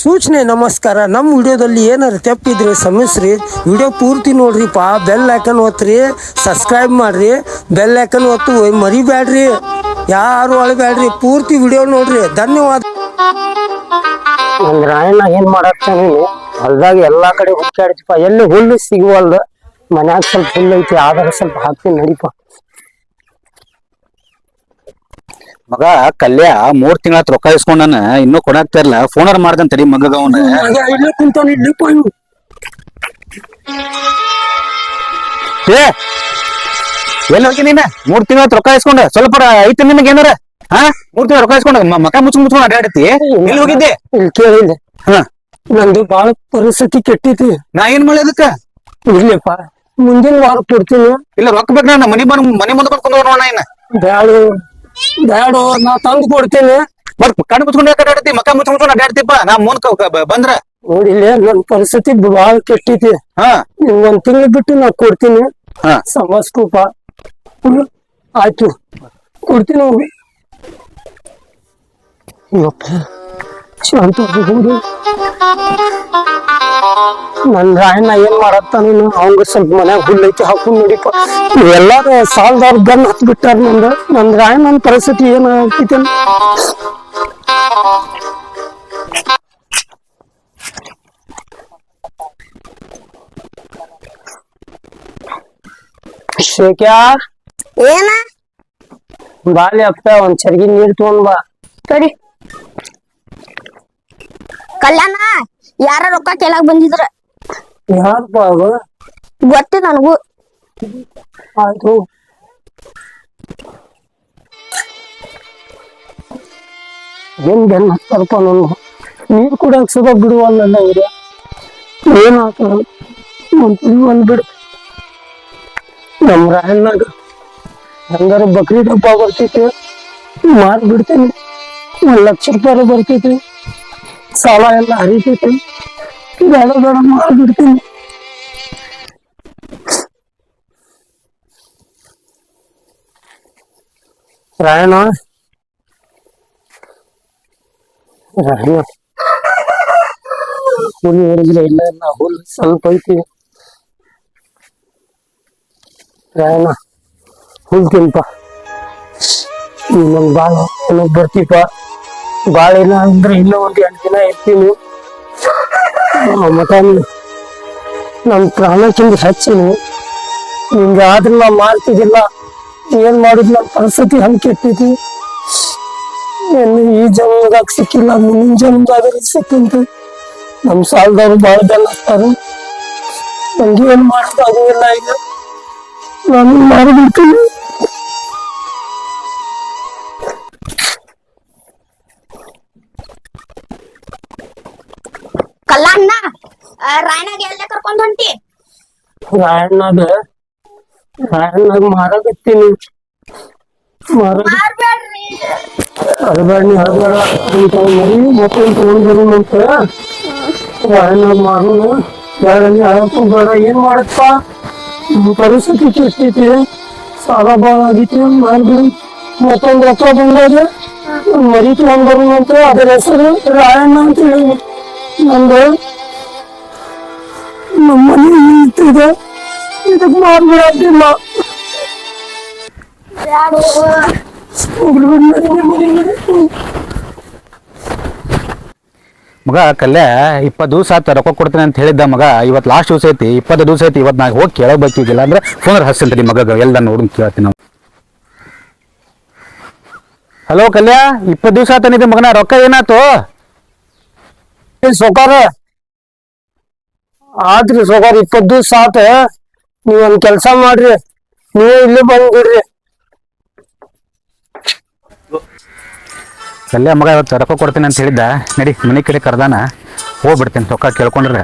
ಸೂಚನೆ ನಮಸ್ಕಾರ. ನಮ್ಮ ವಿಡಿಯೋದಲ್ಲಿ ಏನಾರು ತಪ್ಪಿದ್ರೆ ಕ್ಷಮಿಸ್ರಿ. ವಿಡಿಯೋ ಪೂರ್ತಿ ನೋಡ್ರಿಪ್ಪ. ಬೆಲ್ ಐಕನ್ ಒತ್ತಿರಿ, ಸಬ್ಸ್ಕ್ರೈಬ್ ಮಾಡ್ರಿ, ಬೆಲ್ ಐಕನ್ ಒತ್ತು ಮರಿಬ್ಯಾಡ್ರಿ, ಯಾರು ಅಳಬ್ಯಾಡ್ರಿ, ಪೂರ್ತಿ ವಿಡಿಯೋ ನೋಡ್ರಿ. ಧನ್ಯವಾದ. ಒಂದ್ ರಾಯಣ್ಣ ಏನ್ ಮಾಡಾಕ್ತಾನೆ ಹೊಲ್ದಾಗ ಎಲ್ಲಾ ಕಡೆ ಹುಡುಕಾಡ್ತಿಪ್ಪ, ಎಲ್ಲಿ ಹುಲ್ಲು ಸಿಗುವಲ್ದ. ಮನ್ಯಾಗ ಸ್ವಲ್ಪ ಹುಲ್ಲು ಐತಿ, ಆದ್ರೆ ಸ್ವಲ್ಪ ಹಾಕ್ತೀನಿ ನಡಿಪ. ಮಗ ಕಲ್ಯ 3 ತಿಂಗಳ ರೊಕ್ಕ ಇಸ್ಕೊಂಡನ, ಇನ್ನೂ ಕೊಡಾಕ್ತಾ ಇಲ್ಲ. ಫೋನರ್ ಮಾಡ್ದಂತ ತಡಿ ಮಗಗ ಅವನ. ಇಲ್ಲೇ ಕುಂತಾನ, ಇಲ್ಲಪ್ಪ ಇವ್ನು. ಎಲ್ಲಿ ಹೋಗಿ ನೀನ? 3 ತಿಂಗಳ ರೊಕ್ಕ ಇಸ್ಕೊಂಡ ಸ್ವಲ್ಪ ಐತಿ ನಿನಗೆ ಏನಾರ? 3 ತಿಂಗಳ ರೊಕ್ಕ ಇಸ್ಕೊಂಡ ಮಕ ಮುಚ್ಕೊಂಡ್ ಅಡ್ಡಾಡತಿ. ಎಲ್ಲಿ ಹೋಗಿದ್ದೆ? ಇಲ್ಲಿ ಕೇಳಿದೆ. ನಂದು ಬಾಳ ಪರಿಸ್ಥಿತಿ ಕೆಟ್ಟೈತಿ. ನಾ ಏನ್ ಮಾಡಿ ಅದಕ್ಕ? ಇರ್ಲಿಪ್ಪ, ಮುಂದಿನ ವಾರ ಕೊಡ್ತೀನಿ. ಇಲ್ಲ ರೊಕ್ಕ ಬೇಕು, ನಾನು ಮನಿ ಮುಂದೆ ಬರ್ಕೊಂಡು ನೋಡ. ಇನ್ನ ಬ್ಯಾಡು ಬ್ಯಾಡು, ನಾ ತಂದು ಕೊಡ್ತೀನಿ. ಕಣ್ಣು ಮುಚ್ಕೊಂಡು ಅಡ್ಡಾಡತಿ, ಮಕ ಮುಚ್ಕೊಂಡ್ ಅಡ್ಡಾಡ್ತಿಪ್ಪ. ನಾ ಮುಂದ್ ಬಂದ್ರ ನೋಡಿಲ್ಲ, ನನ್ ಪರಿಸ್ಥಿತಿ ಬಾಳ ಕೆಟ್ಟೈತಿ. ಒಂದ್ ತಿಂಗಳು ಬಿಟ್ಟು ನಾ ಕೊಡ್ತೀನಿ. ಸಮಸ್ಕೂಪ ಆಯ್ತು, ಕೊಡ್ತೀನಿ. ಹೋಗಿ ಶಾಂತ ಹೋಗಿ. ನನ್ ರಾಯಣ್ಣ ಏನ್ ಮಾಡತ್ತಾನ, ಅವಂಗ ಸ್ವಲ್ಪ ಮನ್ಯಾಗ ಹುಲ್ಲೈತಿ ಹಾಕೊಂಡ್ ನೋಡಿಪ್ಪ. ಎಲ್ಲಾರು ಸಾಲದವ್ರ ಗನ್ ಹತ್ ಬಿಟ್ಟಾರ. ನನ್ ರಾಯಣ್ಣನ ಪರಿಸ್ಥಿತಿ ಏನ್ ಆಗ್ತೈತಿ. ಶೇಕ್ಯಾ ಏನ ಬಾಲಿ ಅಪ್ಪ, ಒಂದ್ ಚರ್ಗಿ ನೀರ್ ತಗೊಂಡ್ ಬಾ. ಸರಿ. ಕಲ್ಯಾಣ ಯಾರ ರೊಕ್ಕ ಕೇಳಾಕ್ ಬಂದಿದ್ರ? ಯಾರಪ್ಪ ಅದು? ಗೊತ್ತೇ ನನಗೂ. ಆಯ್ತು. ಏನ್ ಬೆನ್ ಹತ್ತಾರಪ್ಪ, ನನ್ನ ನೀರ್ ಕುಡಿಯಕ್ ಸುಖ ಬಿಡುವಲ್ಲ ಇವ್ರೆ. ಏನ್ ಹಾಕ್ತಾರ ಒಂದ್ ಬಿಡು. ನಮ್ ರಾಯಣ್ಣಾಗ ಹೆಂಗಾರ ಬಕ್ರಿ ಹಬ್ಬ ಬರ್ತೈತಿ, ಮಾರ್ ಬಿಡ್ತೇನೆ. 1 ಲಕ್ಷ ರೂಪಾಯಿ ಬರ್ತೈತಿ, ಸಾಲ ಎಲ್ಲ ಹರಿತೈತಿ. ಬೇಡ ಬೇಡ ಮಾರ್ ಬಿಡ್ತೀನಿ. ರಾಯಣ್ಣ ರಾಯಣ್ಣ ಹುಲ್ಲು ಹೊರಗಿಲ್ಲ, ಇಲ್ಲ ಇಲ್ಲ, ಹುಲ್ಲು ಸ್ವಲ್ಪ ಐತಿ. ರಾಯಣ್ಣ ಹುಲ್ ತಿನ್ಪ, ನಮ್ ಬಾಳ ಬರ್ತೀಪ. ಬಾಳ ಇಲ್ಲ ಅಂದ್ರೆ ಇಲ್ಲ, 1-2 ದಿನ ಇರ್ತೀನಿ. ಮತ್ತ ನಮ್ ಪ್ರಾಣಕ್ಕಿಂತ ಹೆಚ್ಚಿನಿ. ನಿಂಗೆ ಆದ್ರೂ ನಾ ಮಾಡ್ತಿದ್ದಿಲ್ಲ. ಏನ್ ಮಾಡುದ್, ನಮ್ ಪರಿಸ್ಥಿತಿ ಹಂಗೆ ಕೆಟ್ಟೈತಿ. ಈ ಜನ್ಮದಾಗ ಸಿಕ್ಕಿಲ್ಲ, ಮುಂದಿನ ಜನ್ಮದಾಗ ಸಿಕ್ಕಂತ. ನಮ್ ಸಾಲದವ್ರು ಬಾಳ ಜನ ಆಗ್ತಾರ. ನಂಗೆ ಏನ್ ಮಾಡೋದಾಗಿಲ್ಲ. ಈಗ ನಾನು ಮಾರಿಬಿಡ್ತೀನಿ. ಕಲ್ಯಾಣ ರಾಯಣಾಗ ಎಲ್ಲ ಕರ್ಕೊಂಡ್ ಹೊಂಟಿ? ರಾಯಣ್ಣಾಗ ಮಾರಾಕತ್ತೀನಿ. ಮಾರ್ಬೇಡ್ರಿ. ಅಳಬೇಡಿ ಅಳಬೇಡ ಅಂತ ಮರಿ ಮತ್ತೊಂದು ತಗೊಂಡ್ಬರೋಣಂತ. ರಾಯಣ್ಣಾಗ ಮಾರೋಣ, ಯಾರಲ್ಲಿ ಅಳಕ್ಕೂ ಬೇಡ. ಏನ್ ಮಾಡಪ್ಪ, ಪರಿಸ್ಥಿತಿ ಕೆಟ್ಟೈತಿ, ಸಾಲ ಭಾಳ ಆಗೈತಿ. ಮಾಡ್ಬಿಡಿ. ಮತ್ತೊಂದು ರೊಕ್ಕ ಬಂದಾಗ ಮರಿ ತಗೊಂಡ್ ಬರೋಣಂತ. ಅದರ ಹೆಸರು ರಾಯಣ್ಣ ಅಂತ ಹೇಳಿ. ನಂದು ನಮ್ಮ ಮನೆ ನಿಂತಿದೆ, ಇದಕ್ ಮಾಡ್ಬಿಡತ್ತಿಲ್ಲ. ಮಗ ಕಲ್ಯ 20 ದಿವಸ ಆತ ರೊಕ್ಕ ಕೊಡ್ತೀನಿ ಅಂತ ಹೇಳಿದ್ದ. ಮಗ ಇವತ್ತು ಲಾಸ್ಟ್ ದಿವಸ ಐತಿ, 20 ದಿವಸ ಐತಿ. ಇವತ್ತು ನಾ ಹೋಗಿ ಕೇಳಬೇಕಿದ್ದಿಲ್ಲ ಅಂದ್ರೆ ಫೋನ್ ಹಚ್ತೀನಿ ಮಗ, ಎಲ್ಲ ನೋಡ್ ಕೇಳ್ತೀನಿ ನಾವು. ಹಲೋ ಕಲ್ಯ, 20 ದಿವಸ ಆತನಿದ್ದೆ ಮಗನ, ರೊಕ್ಕ ಏನಾಯ್ತು? ಸೊಕಾರ ಆದ್ರಿ ಸೊಕಾರ, 20 ದಿವಸ ಆತ. ನೀವೊಂದ್ ಕೆಲ್ಸ ಮಾಡ್ರಿ, ನೀವೇ ಇಲ್ಲಿ ಬಂದ್ಬಿಡ್ರಿ. ಕಲ್ಯ ಮಗ ಇವತ್ತು ರೊಕ್ಕ ಕೊಡ್ತೀನಿ ಅಂತ ಹೇಳಿದ್ದ. ನಡಿ ಮನೆ ಕಡೆ ಕರ್ದಾನ, ಹೋಗ್ಬಿಡ್ತೇನೆ. ರೊಕ್ಕ ಕೇಳ್ಕೊಂಡ್ರೆ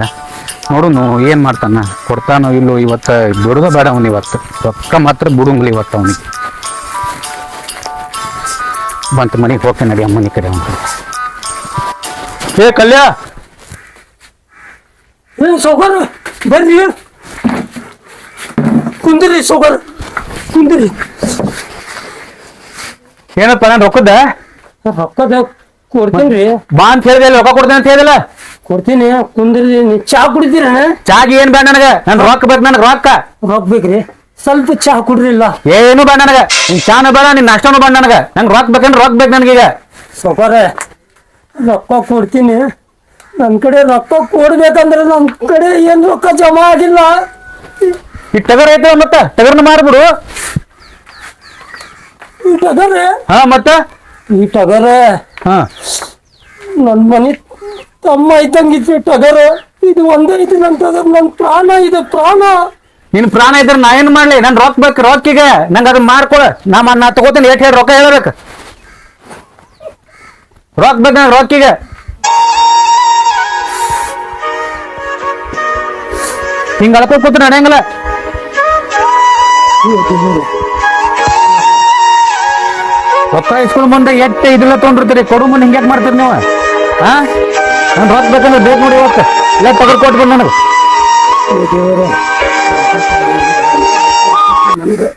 ನೋಡುನು ಏನ್ ಮಾಡ್ತಾನ, ಕೊಡ್ತಾನೋ ಇಲ್ಲೋ. ಇವತ್ತು ಬಿಡುದ ಬೇಡ ಅವನು, ಇವತ್ತು ರೊಕ್ಕ ಮಾತ್ರ ಬಿಡುಂಗ್ಲಿ ಇವತ್ತು ಅವನಿಗೆ. ಬಂತು ಮನೆಗೆ ಹೋಗ್ತೇನೆ, ನಡಿ ಮನೆ ಕಡೆ ಅವನ. ಏ ಕಲ್ಯ, ಸೊಕಾರ ಬರ್ರಿ, ಕುಂದ್ರಿ ಸೊಕಾರ, ಕುಂದ್ರಿ. ಏನಪ್ಪ ನಾನು ರೊಕ್ಕದ ರೊಕ್ಕದ ಕೊಡ್ತೀನಿ ಬಾ ಅಂತ ಹೇಳಿದೆ ರೊಕ್ಕ ಕೊಡ್ತೇನೆ ಅಂತ ಹೇಳಿದಿಲ್ಲ ಕೊಡ್ತೀನಿ ಕುಂದ್ರಿ ನೀ ಚಾ ಕುಡಿತೀರಣ್ಣ ಚಾಗಿ ಏನ್ ಬೇಡ ನನಗ ನನ್ ರೊಕ್ಕ ಬೇಕು ನನಗ ರೊಕ್ಕ ರೊಕ್ಕ ಬೇಕ್ರಿ ಸ್ವಲ್ಪ ಚಾ ಕುಡ್ರಿಲ್ಲ ಏನು ಬೇಡ ನನಗ ನಿನ್ ಚಾನು ಬೇಡ ನಿನ್ ನಾಷ್ಟನು ಬೇಡ ನನಗ ನಂಗೆ ರೊಕ್ಕ ಬೇಕಂದ್ರೆ ರೊಕ್ಕ ಬೇಕು ನನಗೀಗ ಸೊಕರ ರೊಕ್ಕ ಕೊಡ್ತೀನಿ ನನ್ನ ಕಡೆ ರೊಕ್ಕ ಕೊಡ್ಬೇಕಂದ್ರೆ ನನ್ನ ಕಡೆ ಏನ್ ರೊಕ್ಕ ಜಮಾ ಆಗಿಲ್ಲ ಈ ಟಗರ್ ಐತೆ ಮತ್ತ ಟಗರ್ನ ಮಾರ್ಬಿಡು ಈ ಟಗರ ಹಾ ಮತ್ತ ಈ ಟಗರ ಹಾ ನನ್ನ ಮನೆ ತಮ್ಮ ಇದ್ದಂಗಿತ್ತು ಟಗರ ಇದು ಒಂದೇ ಐತಿ ನನ್ನ ಟಗರ್ ನನ್ನ ಪ್ರಾಣ ಇದೆ ಪ್ರಾಣ ನಿನ್ ಪ್ರಾಣ ಇದ್ರೆ ನಾ ಏನ್ ಮಾಡ್ಲಿ ನನ್ ರೊಕ್ಕ ಬೇಕು ರೊಕ್ಕಿಗೆ ನಂಗೆ ಅದನ್ನ ಮಾಡ್ಕೊಳ ನಾ ತಗೋತೀನಿ ಏಟ್ ಹೇಳಿ ರೊಕ್ಕ ಹೇಳ್ಬೇಕು ರೊಕ್ಕ ಬೇಕು ನಂಗೆ ರೊಕ್ಕಿಗೆ ಹಿಂಗ ಅಳ್ಕೊಂಡ್ ಕೂತ್ರೆ ನಡೆಯಂಗಿಲ್ಲ ರೊಕ್ಕ ಇಸ್ಕೊಂಡ್ ಮುಂದೆ ಎಟ್ಟು ಇದಿಲ್ಲ ತೊಗೊಂಡಿರ್ತೀರಿ ಕೊಡು ಮುಂದೆ ಹಿಂಗ್ಯಾಕ್ ಮಾಡ್ತೀರಿ ನೀವು ಹಾ ನನ್ ರೊಕ್ಕ ಬೇಕಂದ್ರೆ ಬೇಕು ನೋಡಿ ಇವತ್ತು ಇಲ್ಲ ತಗರ್ ಕೊಟ್ಟು ಬಂದು ನನಗೆ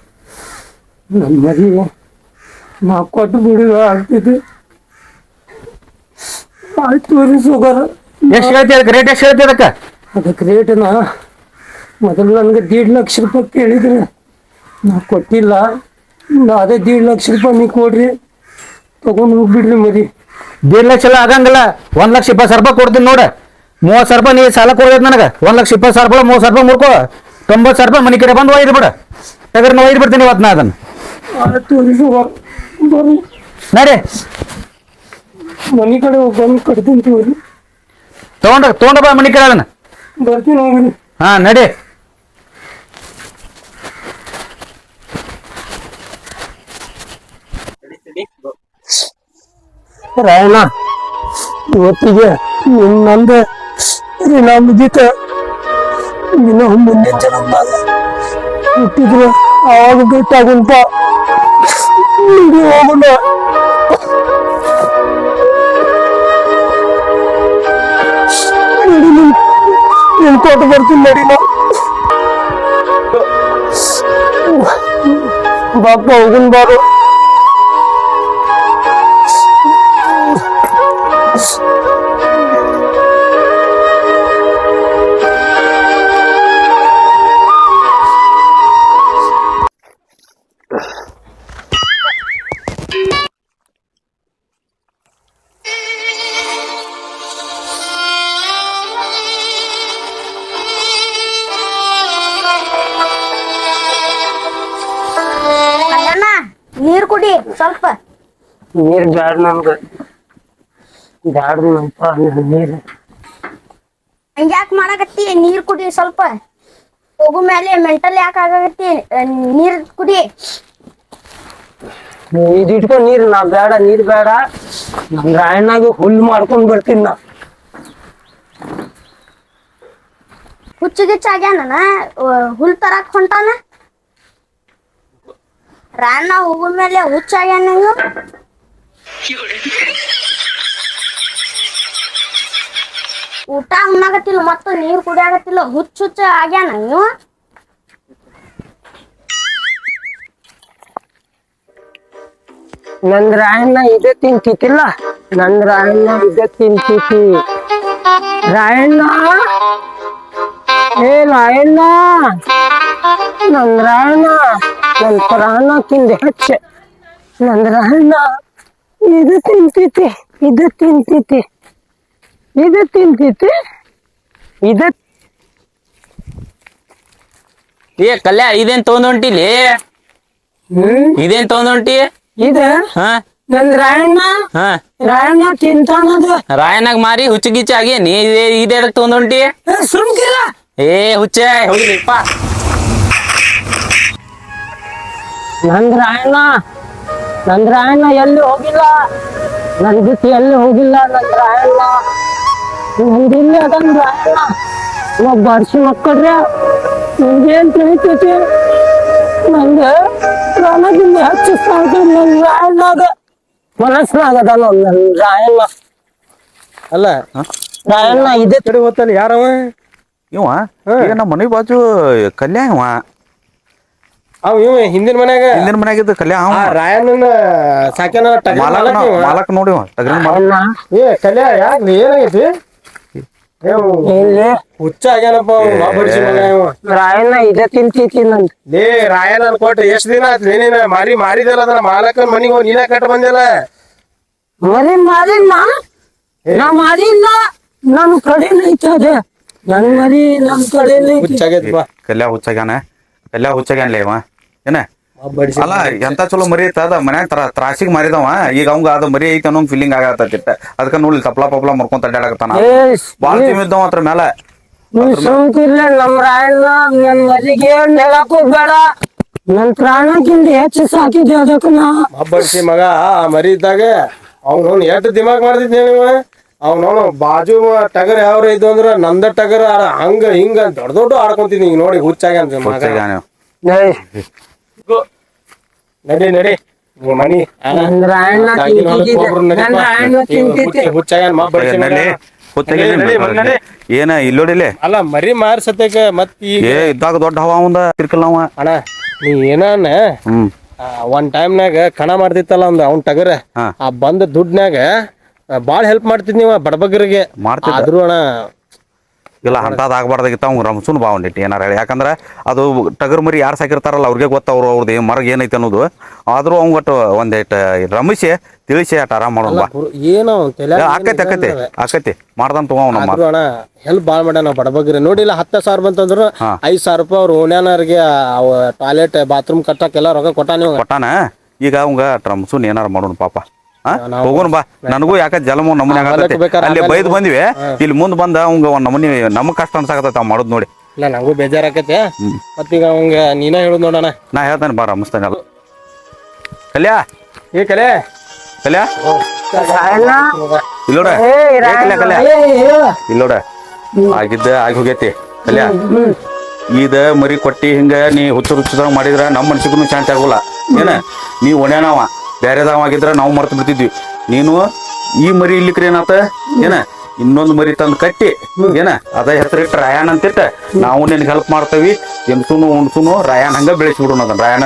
ನನ್ನ ಮರಿ ನಾ ಕೊಟ್ಟು ಬಿಡಿ ಆಗ್ತಿದೆ ಆಯ್ತು ರೀ ಸುಗರ್ ಎಷ್ಟು ಹೇಳ್ತಿ ಅದಕ್ಕೆ ರೇಟ್ ಎಷ್ಟು ಹೇಳ್ತಿ ಅದಕ್ಕೆ ಅದಕ್ಕೆ ರೇಟ್ನ ಮೊದಲು ನನಗೆ 1.5 ಲಕ್ಷ ರೂಪಾಯಿ ಕೇಳಿದ್ರೆ ನಾ ಕೊಟ್ಟಿಲ್ಲ ಅದೇ 1.5 ಲಕ್ಷ ರೂಪಾಯಿ ನೀವು ಕೊಡ್ರಿ ತಗೊಂಡು ಹೋಗ್ಬಿಡ್ರಿ ಮರಿ 1.5 ಲಕ್ಷ ಎಲ್ಲ ಆಗಂಗಿಲ್ಲ 1,20,000 ರೂಪಾಯಿ ಕೊಡ್ತೀನಿ ನೋಡ 30,000 ರೂಪಾಯಿ ನೀ ಸಾಲ ಕೊಡ್ಬೇಕು ನನಗೆ 1,20,000 ರೂಪಾಯಿ 30,000 ರೂಪಾಯಿ ಮುರ್ಕೋ 90,000 ರೂಪಾಯಿ ಮನೆ ಕಡೆ ಬಂದು ಒಯ್ದು ಬಿಡ ಯಾಕಂದ್ರೆ ನಾ ಒಯ್ದು ಬಿಡ್ತೀನಿ ಇವತ್ತು ನಾ ಅದನ್ನು ಆಯ್ತು ರೀ ಸುಗರ್ ಬರ್ರಿ ನಡಿ ಮನೆ ಕಡೆ ಹೋಗಿ ಬಂದು ಕಟ್ತೀನಿ ತಗೋರಿ ತಗೊಂಡ ಬಾ ಮನೆ ಕಡೆ ಅದನ್ನ ಬರ್ತೀನಿ ಹೋಗ್ರಿ ಹಾ ನಡಿ ರಾಯಣ್ಣ ಇವತ್ತಿಗೆ ನಂದು ಋಣ ಮುಗೀತ ಇನ್ನು ಮುಂದಿನ ಜನ್ಮದಾಗ ಹುಟ್ಟಿದ್ರೆ ಆವಾಗ ಭೇಟಿಯಾಗುಂಪ ಹೋಗೋಣ ನಡಿ ನಿನ್ ಕೊಟ್ಟು ಬರ್ತೀನಿ ನಡಿ ನಾ ಬಾಪ ಹೋಗುನ್ ಬಾರು ಕಲ್ಯಾಣ ನೀರ್ ಕುಡಿ ಸ್ವಲ್ಪ ನೀರ್ ಬ್ಯಾಡ ನಮ್ಗ ಬ್ಯಾಡ ನಮ್ಪ ನೀರ್ ಹಂಗ್ಯಾಕ್ ಮಾಡಕತ್ತಿ ನೀರ್ ಕುಡಿ ಸ್ವಲ್ಪ ಹೋಗು ಮೇಲೆ ಮೆಂಟಲ್ ಯಾಕೆ ಆಗಕತ್ತಿ ನೀರ್ ಕುಡಿ ಇದು ಇಟ್ಕೊಂಡ್ ನೀರ್ ನಾ ಬೇಡ ನೀರ್ ಬೇಡ ನಮ್ ರಾಯಣ್ಣಾಗ ಹುಲ್ ಮಾಡ್ಕೊಂಡ್ ಬರ್ತೀನಿ ನಾ ಹುಚ್ಚು ಗಿಚ್ಚ ಆಗ್ಯಾನ ಹುಲ್ ತರಾಕ್ ಹೊಂಟಾನ ರಾಯಣ್ಣ ಹೋಗು ಮೇಲೆ ಹುಚ್ಚ ಆಗ್ಯಾನ ನೀವು ಊಟ ಉಣ್ಣಾಗತ್ತಿಲ್ಲ ಮತ್ತ ನೀರ್ ಕುಡಿಯಾಗತ್ತಿಲ್ಲ ಹುಚ್ಚ ಆಗ್ಯಾನ ನೀವು ನಂದ್ ರಾಯಣ್ಣ ಇದೇ ತಿಂತಿತ್ತಿಲ್ಲ ನಂದ್ ರಾಯಣ್ಣ ಇದೇ ತಿಂತಿತಿ ರಾಯಣ್ಣ ಏ ರಾಯಣ್ಣ ನಂದ್ ರಾಯಣ್ಣ ನನ್ ಪ್ರಾಣ ತಿಂದೆ ಹಚ್ಚ ನಂದ್ ರಾಯಣ್ಣ ಇದು ತಿಂತಿತಿ ಇದು ತಿಂತಿತಿ ಇದು ತಿಂತಿತಿ ಇದು ಏ ಕಲ್ಯಾ ಇದೇನ್ ತಗೊಂಡ್ ಹೊಂಟಿಲಿ ಇದೇನ್ ತಗೊಂಡ್ ಹೊಂಟಿ ಇದ ಹಾ ನಂದ್ ರಾಯಣ್ಣ ಹಾ ರಾಯಣ್ಣ ತಿಂತಾನದು ರಾಯನಾಗ್ ಮಾರಿ ಹುಚ್ಚ ಗಿಚ್ಚ ಆಗಿ ನೀ ಇದೇ ತಗೊಂಡ್ ಹೊಂಟಿ ಸುಮ್ಕಿಲ್ಲ ಏ ಹುಚ್ಚೆ ಹೋಗ್ಲಿಪ್ಪ ನಂದ್ ರಾಯಣ್ಣ ನಂದ್ ರಾಯಣ್ಣ ಎಲ್ಲಿ ಹೋಗಿಲ್ಲ ನನ್ ಜೊತೆ ಎಲ್ಲಿ ಹೋಗಿಲ್ಲ ನಂದ್ ರಾಯಣ್ಣ ನಂದಿಲ್ಲ ಅದನ್ ರಾಯಣ್ಣ ಇವಾಗ ಬರ್ಸಿ ಮಕ್ಕಳ್ರೆ ನಿಮ್ಗೇನ್ ತಿಳಿತೈತಿ ನಂಗೆ ಪ್ರಾಣದಿಂದ ಹೆಚ್ಚಿಸ್ತಾಗ ನನ್ ರಾಯಣ್ಣಾಗ ಮನಸ್ನಾಗದ ನನ್ ರಾಯಣ್ಣ ಅಲ್ಲ ರಾಯಣ್ಣ ಇದೆ ಕಡೆ ಹೋಗ್ತಾನೆ ಯಾರವ ಇವ ಈಗ ನಮ್ಮ ಮನೆ ಬಾಜು ಕಲ್ಯಾಣ ಇವ ಅವ್ ಇವ್ ಹಿಂದಿನ ಮನ್ಯಾಗ ಹಿಂದಿನ ಮನ್ಯಾಗಿದ್ದ ಕಲ್ಯಾ ಅವ ರಾಯಣ್ಣನ ಸಾಕ್ಯಾನ ಮಾಲಕ್ ನೋಡಿ ಟಗರಿನ ಮಾಲಕ್. ಏ ಕಲ್ಯಾ ಯಾಕ ಏನಾಗೈತಿ ಹುಚ್ಚ ಆಗ್ಯಾನಪ್ಪ ರಾಯಣ್ಣ ಇದ ತಿಂತೀನಂತ ಲೇ ರಾಯಣ್ಣ ಕೊಟ್ರಿ ಎಷ್ಟ್ ದಿನ ಆತ್ ನೀನ ಮಾರಿದಲ್ಲ ಅದನ್ನ ಮಾಲಕನ್ ಮನಿಗ್ ಹೋಗಿ ನೀನ ಕಟ್ಟ ಬಂದಿಲ್ಲ ಮಾರಿಲ್ಲ ನಾ ಮಾರಿಲ್ಲ ನನ್ ಕಡೆನೇ ಐತೆ ಅದೇ ನನ್ ಮರಿ ನಮ್ ಕಡೆನೇ ಐತಿ. ಹುಚ್ಚ ಆಗೈತಪ್ಪ ಕಲ್ಯಾ ಹುಚ್ಚಾಗ್ಯಾನ್ಲೇ ಇವ ಏನ ಅಲ್ಲ ಎಂತ ಚಲೋ ಮರಿ ಐತ ಅದ ಮನ್ಯಾಗ ತ್ರಾಸಿಗ್ ಮಾರಿದವ ಈಗ ಅವಂಗ ಅದ ಮರಿ ಐತಿ ಅನ್ನೋ ಫೀಲಿಂಗ್ ಆಗತ್ತಿಟ್ಟ ಅದಕ್ಕ ನೋಡಿ ತಪ್ಲಾ ಪಪ್ಲಾ ಮರ್ಕೊಂತ ಅಡ್ಡಾಡಕತ್ತಾನ ಬಾಳ ತಿಮ್ಮಿದ್ದವ ಅದ್ರ ಮೇಲೆ. ಸುಮ್ಕಿಲ್ಲ ನಮ್ ರಾಯಣ್ಣ ನನ್ ಮರಿಗೆ ಹೇಳಕ್ ಹೋಗ್ಬೇಡ ನನ್ ಪ್ರಾಣಕ್ಕಿಂತ ಹೆಚ್ಚು ಸಾಕಿದ್ದೆ ಅದಕ್ಕ ನಾ ಬಡ್ಸಿ ಮಗ ಆ ಮರಿ ಇದ್ದಾಗ ಅವ್ನು ಎಷ್ಟು ದಿಮಾಗ್ ಮಾಡ್ತಿದ್ದೆ ನೀವು ಅವ್ನು ಬಾಜು ಟಗರ್ ಯಾವ್ರ ಇದು ಅಂದ್ರ ನಂದ ಟಗರ್ ಹಂಗ ಹಿಂಗ ದೊಡ್ಡ ದೊಡ್ಡ ಆಡ್ಕೊಂತಿದ್ನಿ ಈಗ ನೋಡಿ ಹುಚ್ಚಾಗ್ಯಾನ ಮಗ ನಡಿ ನಡಿ ಮನಿ ನನ್ ರಾಯಣ್ಣ ಹುಚ್ಚಾಗ್ಯಾನ ಏನ ಇಲ್ಲೋಡಿಲೆ ಅಲ್ಲ ಮರಿ ಮಾರ್ ಸತ್ಯಕ ಮತ್ ಈಗ ಇದ್ದಾಗ ದೊಡ್ಡ ಹವಾ ಅವಂದ ತಿರ್ಕಲ್ ಅವ ಅಣ್ಣ ನೀ ಏನಾನ ಒಂದ್ ಟೈಮ್ನಾಗ ಕಣ ಮಾಡ್ತಿತ್ತಲ್ಲ ಅವ್ನ್ ಟಗರ್ ಆ ಬಂದ ದುಡ್ನಾಗ ಬಾಳ ಹೆಲ್ಪ್ ಮಾಡ್ತಿದ್ ನೀವ ಬಡಬಗ್ಗರಿಗೆ ಆದ್ರೂ ಅಣ್ಣ ಇಲ್ಲ ಅಂತದ್ ಆಗ್ಬಾರ್ದಾಗಿತ್ತ ಅವ್ನು ರಮಸುನ್ ಬಾ ಒಂದಿಟ್ಟು ಏನಾರ ಹೇಳಿ ಯಾಕಂದ್ರ ಅದು ಟಗರ್ ಮರಿ ಯಾರು ಸಾಕಿರ್ತಾರಲ್ಲ ಅವ್ರಿಗೆ ಗೊತ್ತ ಅವ್ರದ್ದು ಮರಗ್ ಏನೈತೆ ಅನ್ನೋದು ಆದ್ರೂ ಅವ್ನ್ ಒಟ್ಟು ಒಂದಿಟ್ಟು ರಮಿಸಿ ತಿಳಿಸಿ ಅಟ್ ಆರಾಮ್ ಮಾಡೋಣ ಬಾ ಏನೋ ಆಕತಿ ಮಾಡ್ದಂತ ತಗೋ ನಮ್ಮ ಅಣ್ಣ ಹೆಲ್ಪ್ ಬಾಳ್ ಮಾಡ್ಯಾನ ಬಡಬಗ್ಗರಿ ನೋಡಿಲ್ಲ 10,000 ಬಂತಂದ್ರು 5,000 ರೂಪಾಯಿ ಅವ್ರ ಓಣ್ಯಾನವ್ರಿಗೆ ಟಾಯ್ಲೆಟ್ ಬಾತ್ರೂಮ್ ಕಟ್ಟಕ್ಕೆಲ್ಲ ರೊಕ್ಕ ಕೊಟ್ಟಾನ ಈಗ ಅವಂಗ ರಮಸುನ್ ಏನಾರ ಮಾಡೋಣ ಪಾಪ ಹೋಗೋಣ ಬಾ ನನಗೂ ಯಾಕ ಜಲಮ ನಮ್ಮನೆ ಅಲ್ಲಿ ಬೈದ್ ಬಂದ್ವಿ ಇಲ್ಲಿ ಮುಂದ್ ಬಂದ ಅವಂಗ ಒಂದ್ ನಮನಿ ನಮಗ್ ಕಷ್ಟ ಅನ್ಸಾಕತ್ತ ಅವ್ ಮಾಡೋದ್ ನೋಡಿ. ಇಲ್ಲ ನಂಗೂ ಬೇಜಾರಾಕೈತೆ ಮತ್ತೀಗ ಅವಂಗ ನೀನ ಹೇಳುದ್ ನೋಡಣ ನಾ ಹೇಳ್ತಾನೆ ಬಾ ರಮಸ್ತಾನೆ ಅಲ್ಲ ಕಲ್ಯಾ ಕಲ್ಯಾ ಇಲ್ಲೋಡ ಇಲ್ಲೋಡ ಆಗಿದ್ದ ಆಗಿ ಹೋಗೈತಿ ಕಲ್ಯಾ ಇದ ಮರಿ ಕೊಟ್ಟಿ ಹಿಂಗ ನೀ ಹುಚ್ಚುದಾಗ ಮಾಡಿದ್ರ ನಮ್ಮ ಮನ್ಸಿಗೂ ಶಾಂತಿ ಆಗೋಲ್ಲ ಏನ ನೀ ಒಣ್ಯಾನವ ಬೇರೆದವ ಆಗಿದ್ರ ನಾವು ಮರ್ತು ಬಿಡ್ತಿದ್ವಿ ನೀನು ಈ ಮರಿ ಇಲ್ಲಿಕ್ರಿ ಏನಾತ ಏನ ಇನ್ನೊಂದು ಮರಿ ತಂದು ಕಟ್ಟಿ ಏನ ಅದ ಹೆಸರಿಟ್ಟು ರಾಯಣ್ಣ ಅಂತಿಟ್ಟ ನಾವು ನಿನ್ಗೆ ಹೆಲ್ಪ್ ಮಾಡ್ತೇವಿ ಎನ್ಸುನು ಉಣ್ಸುನು ರಾಯಣ್ಣ ಹಂಗ ಬೆಳೆಸ್ಬಿಡೋಣ ಅದನ್ನ ರಾಯಣ್ಣ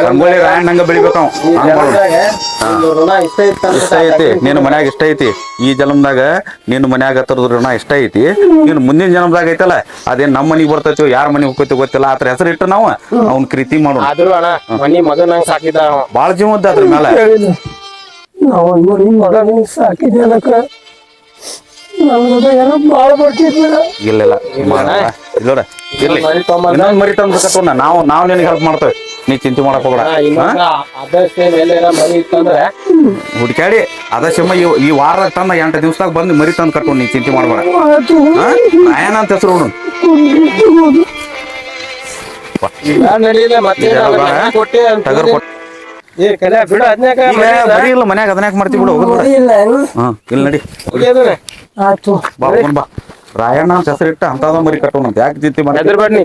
ರಂಗೋಲಿ ರಾಯಣ್ಣ ಹಂಗ ಬೆಳಿಬೇಕ ಇಷ್ಟ ಐತಿ ನಿನ್ನ ಮನ್ಯಾಗ ಇಷ್ಟ ಐತಿ ಈ ಜನ್ಮದಾಗ ನಿನ್ನ ಮನ್ಯಾಗ ತರದ ಋಣ ಇಷ್ಟ ಐತಿ ನೀನು ಮುಂದಿನ ಜನ್ಮದಾಗ ಐತಲ್ಲ ಅದೇನ್ ನಮ್ಮ ಮನಿಗ್ ಬರ್ತೈತಿ ಯಾರ ಮನಿಗ್ ಹೋಗ್ತೈತಿ ಗೊತ್ತಿಲ್ಲ ಆತರ ಹೆಸರಿಟ್ಟು ನಾವು ಅವ್ನ ಪ್ರೀತಿ ಮಾಡೋಣ ಬಾಳ ಜೀವದ ಅದ್ರ ಮೇಲೆ ನಾವು ಮಗ ಸಾಕಿದ್ದೆ ಅದಕ್ಕ ಏನೋ ಬಾಳ ಬರ್ತಿದ್ವಿ ಇಲ್ಲ ಇಲ್ಲೋಡ ಇರ್ಲಿ ಇನ್ನೊಂದ್ ಮರಿ ತಂದು ಕಟ್ಟೋಣ ನಾವು ನಿನಗೆ ಹೆಲ್ಪ್ ಮಾಡ್ತೇವೆ ನೀ ಚಿಂತೆ ಮಾಡಕ್ ಹೋಗ್ಬೇಡ ಹುಡ್ಕ್ಯಾಡಿ ಅದ ಸಿಂಹ ಈ ವಾರ ತಂದ 8 ದಿವಸದಾಗ ಬಂದು ಮರಿ ತಂದು ಕಟ್ಟೋಣ ನೀ ಚಿಂತೆ ಮಾಡ್ಬೇಡ ರಾಯಣ್ಣ ಅಂತ ಹೆಸರು ಹುಡು ಟಗರ್ ಕೊಟ್ಟು ಬರೀ ಇಲ್ಲ ಮನ್ಯಾಗ ಅದನ್ಯಾಕ ಮಾಡ್ತೀವಿ ಬಿಡು ಹೋಗೋದು ಇಲ್ಲ ನಡಿ ಬಾ ರಾಯಣ್ಣ ಅಂತ ಹೆಸರಿಟ್ಟ ಅಂತದ ಮರಿ ಕಟ್ಟೋಣ ಯಾಕೆ ಚಿಂತೆ ಮಾಡಿ